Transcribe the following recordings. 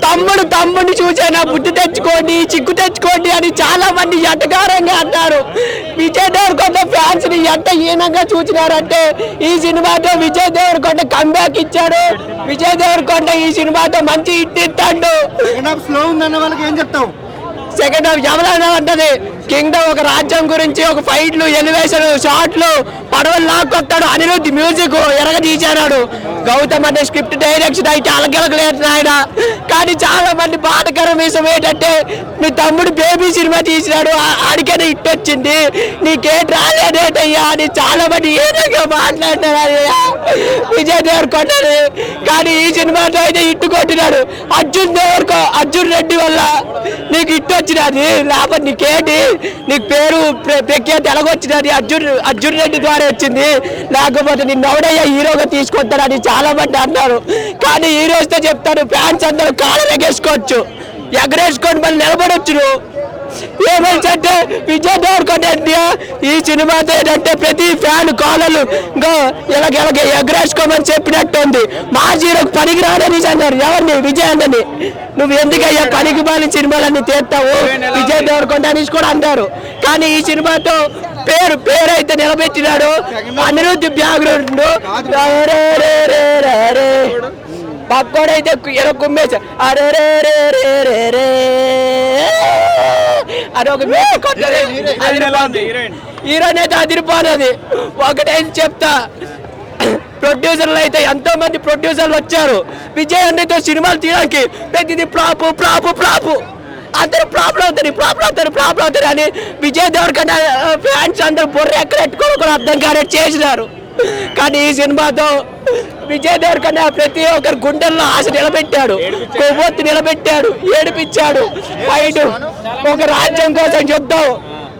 తమ్ముడిని చూసైనా బుద్ధి తెచ్చుకోండి, చిక్కు తెచ్చుకోండి అని చాలా మంది ఎటకారంగా అన్నారు. విజయ్ దేవరకొండ ఫ్యాన్స్ ని ఎంత హీనంగా చూసినారంటే ఈ సినిమాతో విజయ్ దేవరకొండ కంబ్యాక్ ఇచ్చాడు. విజయ్ దేవరకొండ ఈ సినిమాతో మంచి హిట్ ఇస్తాడు. స్లో ఉందన్న వాళ్ళకి ఏం చెప్తావు? సెకండ్ హాఫ్ ఎవరైనా అంటది కింగ్డమ్ ఒక రాజ్యం గురించి, ఒక ఫైట్లు, ఎలివేషన్, షాట్లు, పడవలు లాక్కొస్తాడు. అనిరుద్ధ్ మ్యూజిక్ ఎరగదీశాడు. గౌతమ్ అంటే స్క్రిప్ట్ డైరెక్షన్ అయితే అలగలగలేదు ఆయన. కానీ చాలా మంది బాధకరం విషయం ఏంటంటే మీ తమ్ముడు బేబీ సినిమా తీసినాడు, ఆడికైనా హిట్ వచ్చింది, నీకేం రాలేదేటయ్యా అని చాలా మంది ఏదైనా మాట్లాడినారు విజయ్ దేవరకొండని. కానీ ఈ సినిమాతో అయితే హిట్ కొట్టినాడు. అర్జున్ రెడ్డి వల్ల నీకు హిట్ వచ్చినది, లేకపోతే నీకేంటి, నీకు పేరు ప్రఖ్యాతి ఎలాగొచ్చినది అర్జున్ రెడ్డి ద్వారా వచ్చింది, లేకపోతే నిన్ను ఎవడయ్యా హీరోగా తీసుకొస్తాడని చాలా మంది అన్నారు. కానీ ఈ రోజుతో చెప్తాను, ఫ్యాన్స్ అందరూ కాళ్ళ ఎగరేసుకొని మళ్ళీ నిలబడొచ్చు. ఏమంటే విజయ్ దేవరకొండ ఈ సినిమాతో ఏంటంటే ప్రతి ఫ్యాన్ కాలలు ఇలాగ ఎగరేసుకోమని చెప్పినట్టు ఉంది. మా జీరోకి పనికి రాడని అన్నారు. ఎవరిని? విజయ్ అన్నని. నువ్వు ఎందుకయ్యా పనికి మాలిన సినిమాలన్నీ తీస్తావు విజయ్ దేవరకొండ అనేసి కూడా అంటారు. కానీ ఈ సినిమాతో పేరు అయితే నిలబెట్టినాడు. అనిరుద్ధ్ బ్యాక్గ్రౌండ్ పక్కోడైతే కుమ్మేశా అరే అని ఒక హీరోయిన్ అయితే అదిరిపోనది. ఒకటైతే చెప్తా, ప్రొడ్యూసర్లు అయితే ఎంతో మంది ప్రొడ్యూసర్లు వచ్చారు విజయ్ అన్నతో సినిమాలు తీయడానికి. ప్రతిదీ ఫ్లాపు అందరూ ఫ్లాప్లు అవుతారు అని విజయ్ దేవరకొండ ఫ్యాన్స్ అందరూ బొర్ర ఎక్కడ ఎట్టుకోవడం కూడా అర్థం కానట్టు చేసినారు. కానీ ఈ సినిమాతో విజయ్ దేవరకొండ ప్రతి ఒక్కరి గుండెల్లో ఆశ నిలబెట్టాడు, కొవ్వొత్తి నిలబెట్టాడు, ఏడిపించాడు. ఫైట్ ఒక రాజ్యం కోసం యుద్ధం.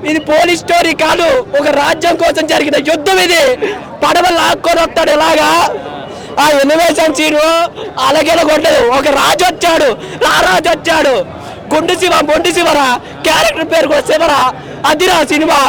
ఇది పోలీస్ స్టోరీ కాదు, ఒక రాజ్యం కోసం జరిగిన యుద్ధం. ఇది పడవలు లాక్కొని వస్తాడు ఇలాగా. ఆ ఎలివేషన్ సీను అలాగే కొట్టదు. ఒక రాజు వచ్చాడు, రారాజు వచ్చాడు. గుండు శివ మొండి శివరా, క్యారెక్టర్ పేరు కూడా శివరా. అదిరా సినిమా.